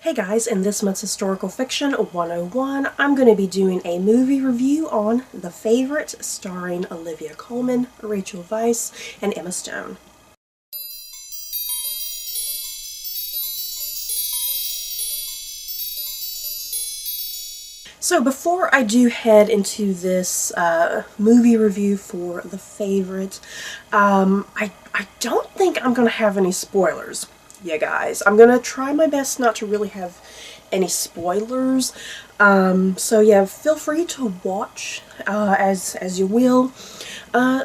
Hey guys, in this month's Historical Fiction 101, I'm going to be doing a movie review on The Favorite, starring Olivia Colman, Rachel Weisz, and Emma Stone. So before I do head into this movie review for The Favorite, I don't think I'm going to have any spoilers, you guys. I'm going to try my best not to really have any spoilers. So yeah, feel free to watch as you will.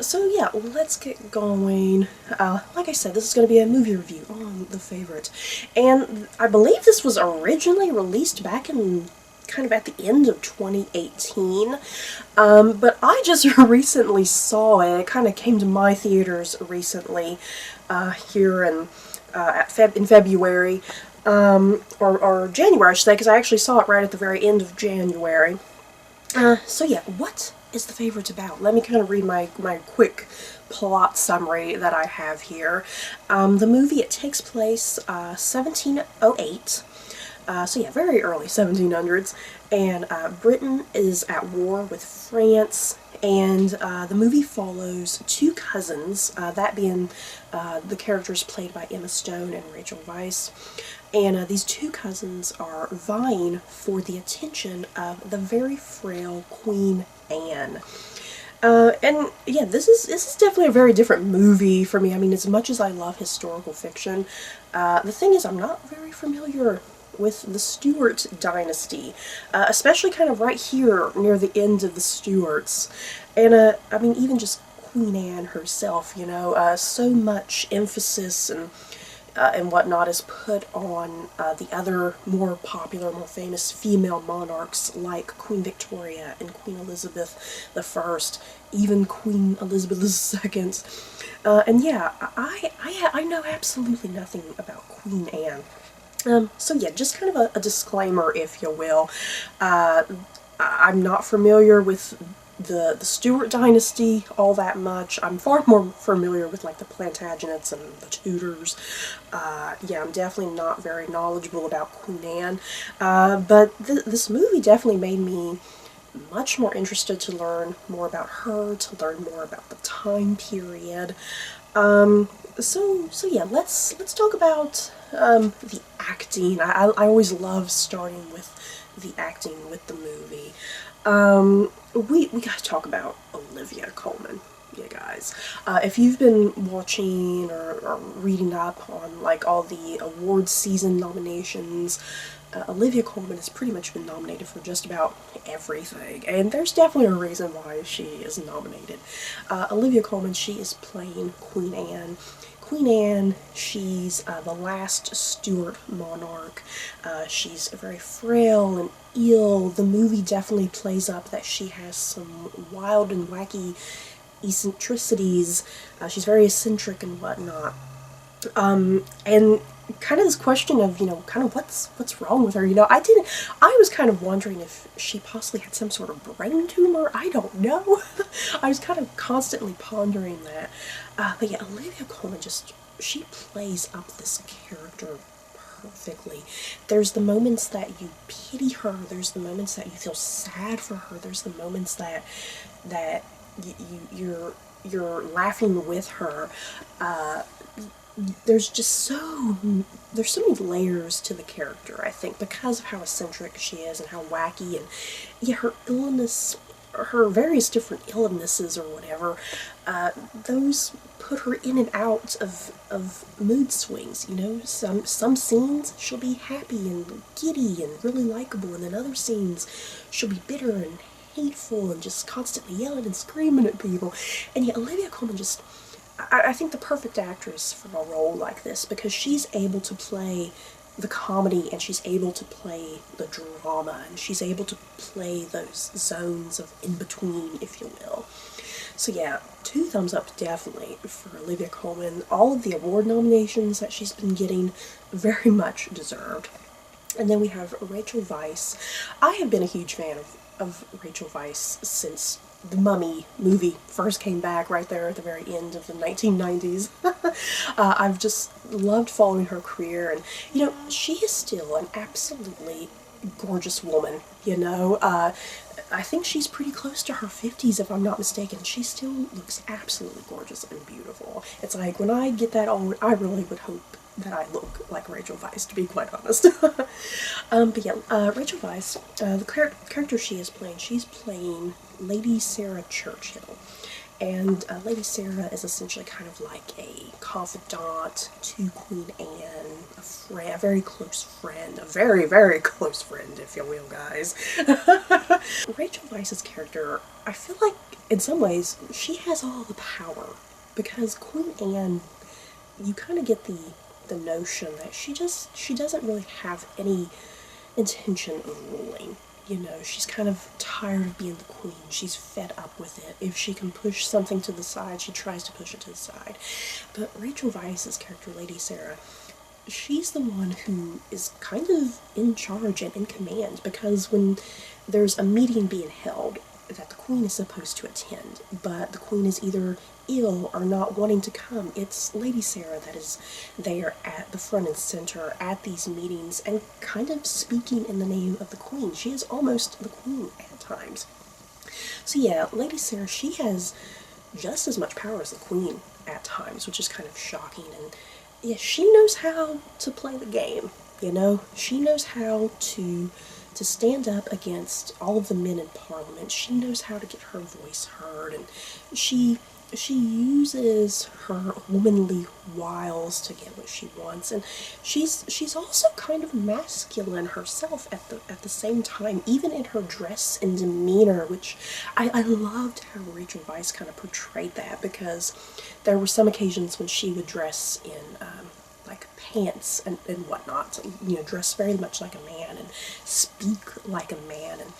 So yeah, let's get going. Like I said, this is going to be a movie review on The Favorite. And I believe this was originally released back in kind of at the end of 2018, but I just recently saw it. It kind of came to my theaters recently, here in February, or January, I should say, because I actually saw it right at the very end of January. So yeah, what is The Favorite about? Let me kind of read my quick plot summary that I have here. The movie, it takes place 1708. So yeah, very early 1700s, and Britain is at war with France, and the movie follows two cousins, that being the characters played by Emma Stone and Rachel Weisz, and these two cousins are vying for the attention of the very frail Queen Anne. And yeah, this is definitely a very different movie for me. I mean, as much as I love historical fiction, the thing is I'm not very familiar with the Stuart dynasty, especially kind of right here near the end of the Stuarts. And I mean, even just Queen Anne herself, you know, so much emphasis and whatnot is put on the other more popular, more famous female monarchs like Queen Victoria and Queen Elizabeth I, even Queen Elizabeth II. And yeah, I know absolutely nothing about Queen Anne. So yeah, just kind of a disclaimer, if you will. I'm not familiar with the Stuart dynasty all that much. I'm far more familiar with like the Plantagenets and the Tudors. Yeah, I'm definitely not very knowledgeable about Queen Anne. But this movie definitely made me much more interested to learn more about her, to learn more about the time period. So yeah, let's talk about the acting. I always love starting with the acting with the movie. We gotta talk about Olivia Colman, you guys. If you've been watching or reading up on like all the award season nominations, Olivia Colman has pretty much been nominated for just about everything, and there's definitely a reason why she is nominated. Olivia Colman, she is playing Queen Anne. Queen Anne, she's the last Stuart monarch. She's very frail and ill. The movie definitely plays up that she has some wild and wacky eccentricities. She's very eccentric and whatnot. And kind of this question of, you know, kind of what's wrong with her, you know, I was kind of wondering if she possibly had some sort of brain tumor. I don't know. I was kind of constantly pondering that. But yeah, Olivia Colman she plays up this character perfectly. There's the moments that you pity her, there's the moments that you feel sad for her, there's the moments that you're laughing with her. There's so many layers to the character, I think, because of how eccentric she is and how wacky, and yeah, her illness, her various different illnesses or whatever, those put her in and out of mood swings, you know. Some scenes she'll be happy and giddy and really likable, and then other scenes she'll be bitter and hateful and just constantly yelling and screaming at people. And yet Olivia Colman I think the perfect actress for a role like this, because she's able to play the comedy and she's able to play the drama and she's able to play those zones of in-between, if you will. So yeah, 2 thumbs up definitely for Olivia Colman. All of the award nominations that she's been getting, very much deserved. And then we have Rachel Weisz. I have been a huge fan of Rachel Weisz since the Mummy movie first came back, right there at the very end of the 1990s. I've just loved following her career, and you know, she is still an absolutely gorgeous woman, you know. I think she's pretty close to her 50s, if I'm not mistaken. She still looks absolutely gorgeous and beautiful. It's like, when I get that old, I really would hope that I look like Rachel Weisz, to be quite honest. But yeah, Rachel Weisz, the character she is playing, she's playing Lady Sarah Churchill. And Lady Sarah is essentially kind of like a confidant to Queen Anne, a friend, a very close friend, a very, very close friend, if you will, guys. Rachel Weisz's character, I feel like, in some ways, she has all the power. Because Queen Anne, you kind of get the notion that she doesn't really have any intention of ruling. You know, she's kind of tired of being the queen. She's fed up with it. If she can push something to the side, she tries to push it to the side. But Rachel Weisz's character, Lady Sarah, she's the one who is kind of in charge and in command, because when there's a meeting being held that the queen is supposed to attend, but the queen is either ill or not wanting to come, it's Lady Sarah that is there at the front and center at these meetings and kind of speaking in the name of the queen. She is almost the queen at times. So yeah, Lady Sarah, she has just as much power as the queen at times, which is kind of shocking. And yeah, she knows how to play the game, you know? She knows how to stand up against all of the men in Parliament. She knows how to get her voice heard, and she uses her womanly wiles to get what she wants, and she's also kind of masculine herself at the same time, even in her dress and demeanor, which I loved how Rachel Weisz kind of portrayed that, because there were some occasions when she would dress in like pants and whatnot, you know, dress very much like a man and speak like a man, and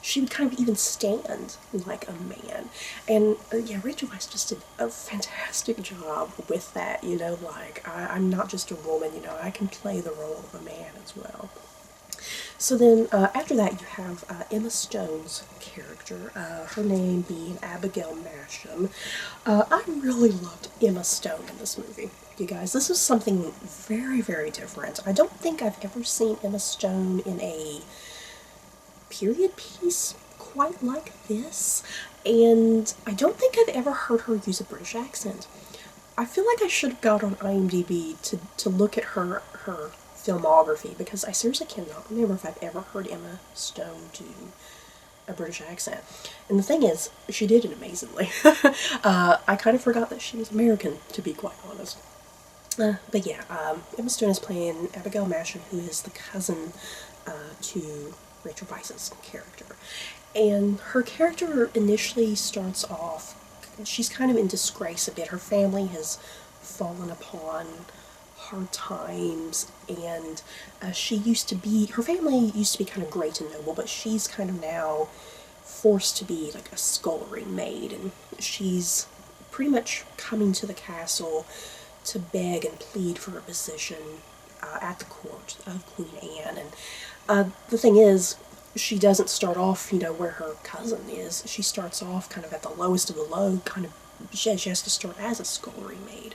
she would kind of even stand like a man. And yeah, Rachel Weisz just did a fantastic job with that, you know, like, I'm not just a woman, you know, I can play the role of a man as well. So then, after that, you have Emma Stone's character, her name being Abigail Masham. I really loved Emma Stone in this movie, you guys. This is something very, very different. I don't think I've ever seen Emma Stone in a period piece quite like this, and I don't think I've ever heard her use a British accent. I feel like I should have gone on IMDb to look at her filmography, because I seriously cannot remember if I've ever heard Emma Stone do a British accent. And the thing is, she did it amazingly. I kind of forgot that she was American, to be quite honest. But yeah, Emma Stone is playing Abigail Masham, who is the cousin to Rachel Weisz's character. And her character initially starts off, she's kind of in disgrace a bit. Her family has fallen upon hard times, and her family used to be kind of great and noble, but she's kind of now forced to be like a scullery maid, and she's pretty much coming to the castle to beg and plead for a position at the court of Queen Anne. And the thing is, she doesn't start off, you know, where her cousin is. She starts off kind of at the lowest of the low, kind of, she has to start as a scullery maid.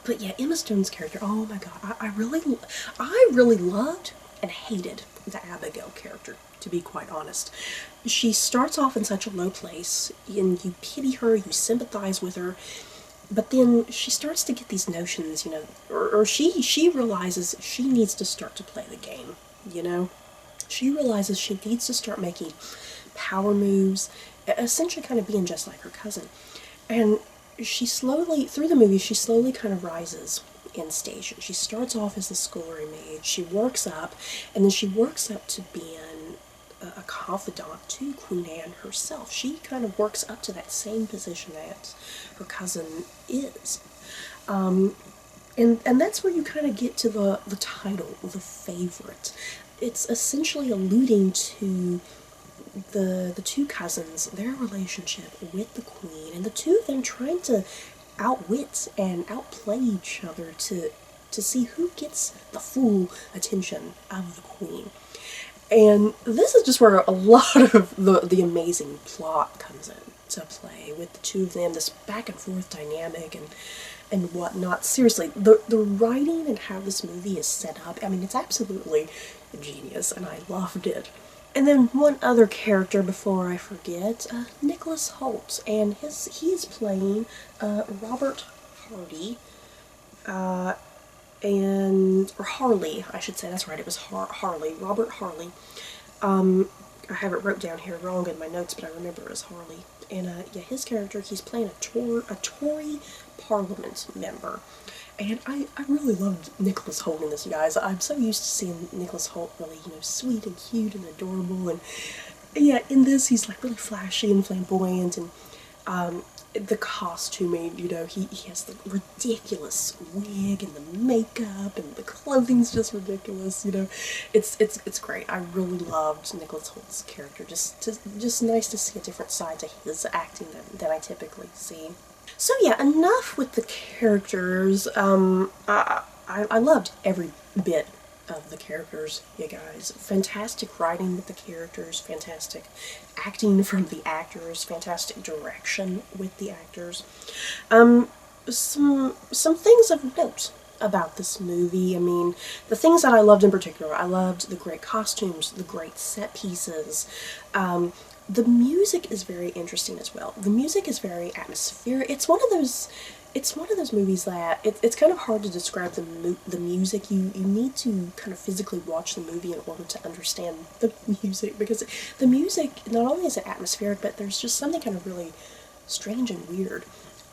But yeah, Emma Stone's character, oh my god, I really loved and hated the Abigail character, to be quite honest. She starts off in such a low place, and you pity her, you sympathize with her, but then she starts to get these notions, you know, or she realizes she needs to start to play the game, you know? She realizes she needs to start making power moves, essentially kind of being just like her cousin. And she slowly, through the movie, she slowly kind of rises in station. She starts off as the scullery maid, she works up, and then she works up to being a confidant to Queen Anne herself. She kind of works up to that same position that her cousin is. And that's where you kind of get to the title, The Favorite. It's essentially alluding to the two cousins, their relationship with the queen, and the two of them trying to outwit and outplay each other to see who gets the full attention of the queen. And this is just where a lot of the amazing plot comes in to play with the two of them, this back and forth dynamic and whatnot. Seriously, the writing and how this movie is set up, I mean, it's absolutely genius, and I loved it. And then one other character before I forget, Nicholas Hoult, and he's playing Robert Hardy, or Harley, I should say. That's right, it was Harley, Robert Harley. I have it wrote down here wrong in my notes, but I remember it as Harley. And yeah, his character, he's playing a Tory Parliament member. And I really loved Nicholas Hoult in this, you guys. I'm so used to seeing Nicholas Hoult really, sweet and cute and adorable. And yeah, in this, he's like really flashy and flamboyant, and the costuming, he has the ridiculous wig and the makeup, and the clothing's just ridiculous, It's great. I really loved Nicholas Holt's character. Just nice to see a different side to his acting than I typically see. So yeah, enough with the characters. I loved every bit of the characters, you guys. Fantastic writing with the characters, fantastic acting from the actors, fantastic direction with the actors. Some things of note about this movie. I mean, the things that I loved in particular, I loved the great costumes, the great set pieces. The music is very interesting as well. The music is very atmospheric. It's one of those movies that it's kind of hard to describe the music. You need to kind of physically watch the movie in order to understand the music, because the music, not only is it atmospheric, but there's just something kind of really strange and weird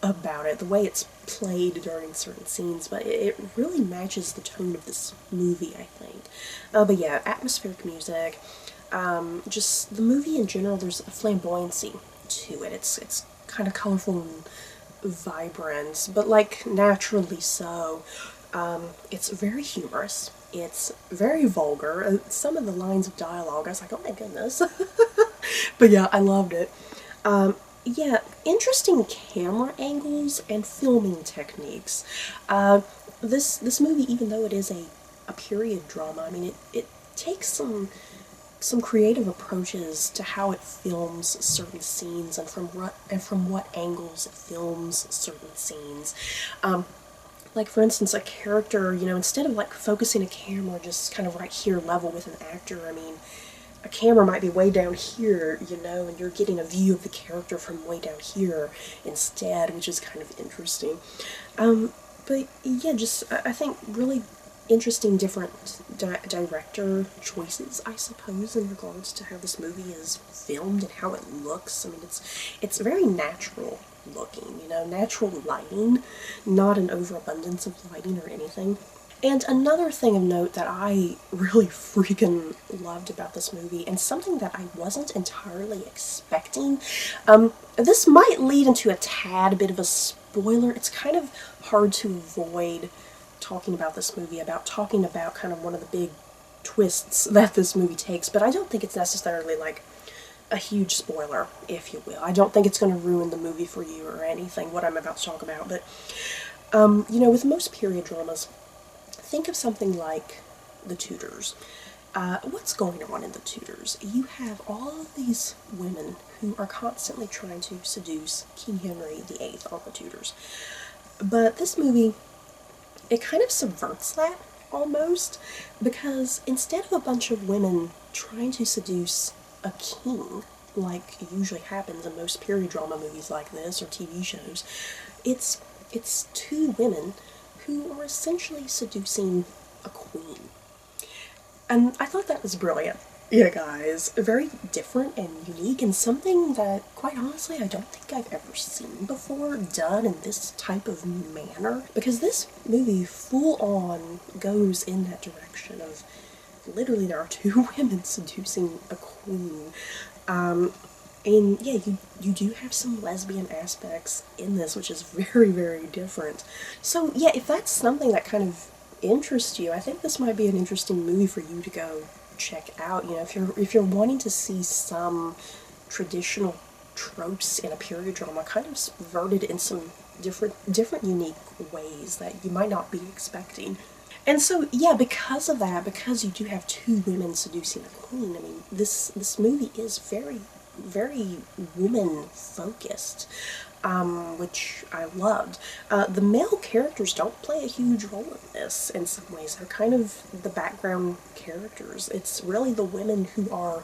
about it, the way it's played during certain scenes, but it really matches the tone of this movie, I think. But yeah, atmospheric music, just the movie in general, there's a flamboyancy to it. It's kind of colorful and vibrant, but like naturally so. It's very humorous. It's very vulgar. Some of the lines of dialogue, I was like, oh my goodness. But yeah, I loved it. Yeah, interesting camera angles and filming techniques. This movie, even though it is a period drama, I mean, it takes some creative approaches to how it films certain scenes and from what angles it films certain scenes. Like for instance, a character, instead of like focusing a camera just kind of right here level with an actor, I mean, a camera might be way down here, and you're getting a view of the character from way down here instead, which is kind of interesting. But yeah, just I think really interesting different director choices, I suppose, in regards to how this movie is filmed and how it looks. I mean, it's very natural looking, natural lighting, not an overabundance of lighting or anything. And another thing of note that I really freaking loved about this movie, and something that I wasn't entirely expecting, this might lead into a tad bit of a spoiler. It's kind of hard to avoid talking about this movie, talking about kind of one of the big twists that this movie takes, but I don't think it's necessarily like a huge spoiler, if you will. I don't think it's going to ruin the movie for you or anything, what I'm about to talk about, but, with most period dramas, think of something like The Tudors. What's going on in The Tudors? You have all of these women who are constantly trying to seduce King Henry VIII on the Tudors. But this movie, it kind of subverts that, almost, because instead of a bunch of women trying to seduce a king, like usually happens in most period drama movies like this, or TV shows, it's two women who are essentially seducing a queen. And I thought that was brilliant. Yeah, guys, very different and unique, and something that, quite honestly, I don't think I've ever seen before done in this type of manner, because this movie full-on goes in that direction of, literally, there are two women seducing a queen. And yeah, you do have some lesbian aspects in this, which is very, very different. So yeah, if that's something that kind of interests you, I think this might be an interesting movie for you to go check out. If you're wanting to see some traditional tropes in a period drama kind of subverted in some different unique ways that you might not be expecting. And so, yeah, because of that, because you do have two women seducing a queen, I mean, this movie is very, very woman-focused, which I loved. The male characters don't play a huge role in this in some ways. They're kind of the background characters. It's really the women who are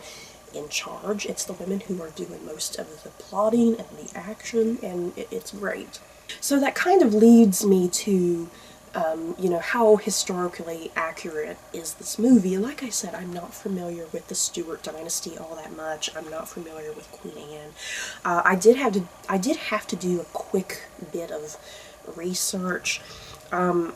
in charge. It's the women who are doing most of the plotting and the action, and it's great. So that kind of leads me to, you know, how historically accurate is this movie? Like I said, I'm not familiar with the Stuart dynasty all that much. I'm not familiar with Queen Anne. I did have to do a quick bit of research, kind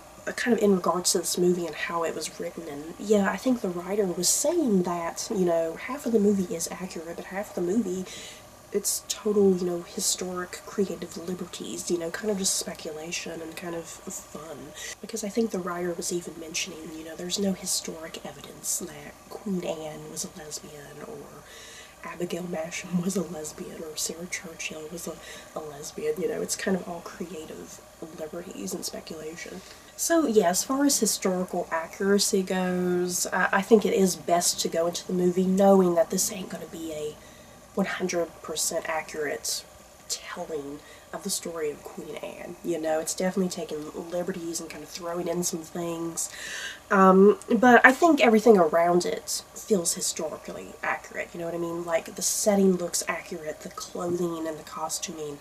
of in regards to this movie and how it was written. And yeah, I think the writer was saying that, you know, half of the movie is accurate, but half of the movie, it's total, you know, historic creative liberties, you know, kind of just speculation and kind of fun. Because I think the writer was even mentioning, you know, there's no historic evidence that Queen Anne was a lesbian, or Abigail Masham was a lesbian, or Sarah Churchill was a lesbian. You know, it's kind of all creative liberties and speculation. So yeah, as far as historical accuracy goes, I think it is best to go into the movie knowing that this ain't going to be a 100% accurate telling of the story of Queen Anne. You know, it's definitely taking liberties and kind of throwing in some things. But I think everything around it feels historically accurate, you know what I mean? Like, the setting looks accurate, the clothing and the costuming,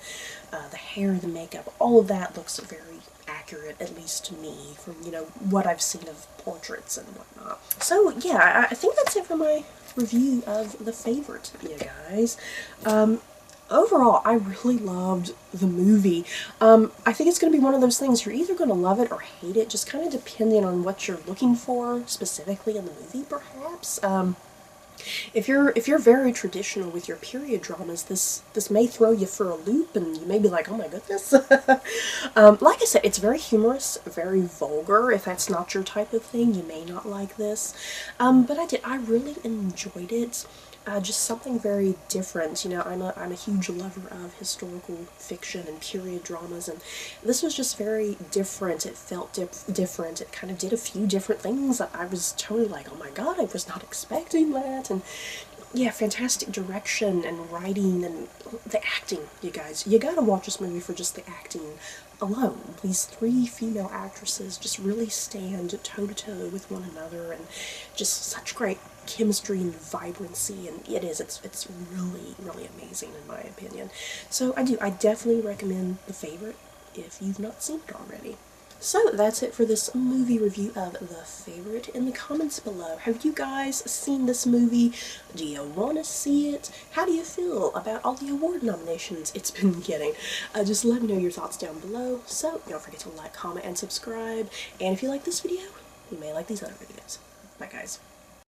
the hair, the makeup, all of that looks very accurate, at least to me, from, you know, what I've seen of portraits and whatnot. So yeah, I think that's it for my review of The Favorite, you guys. Overall, I really loved the movie. I think it's going to be one of those things, you're either going to love it or hate it, just kind of depending on what you're looking for specifically in the movie, perhaps. If you're very traditional with your period dramas, this may throw you for a loop, and you may be like, oh my goodness. Like I said, it's very humorous, very vulgar. If that's not your type of thing, you may not like this. But I really enjoyed it. Just something very different. You know, I'm a huge lover of historical fiction and period dramas, and this was just very different. It felt different. It kind of did a few different things that I was totally like, oh my god, I was not expecting that. And yeah, fantastic direction and writing and the acting, you guys. You gotta watch this movie for just the acting alone. These three female actresses just really stand toe-to-toe with one another, and just such great chemistry and vibrancy, and it's really, really amazing in my opinion. So I definitely recommend The Favorite if you've not seen it already. So that's it for this movie review of The Favorite. In the comments below, have you guys seen this movie? Do you want to see it? How do you feel about all the award nominations it's been getting? Just let me know your thoughts down below. So don't forget to like, comment, and subscribe. And if you like this video, you may like these other videos. Bye guys.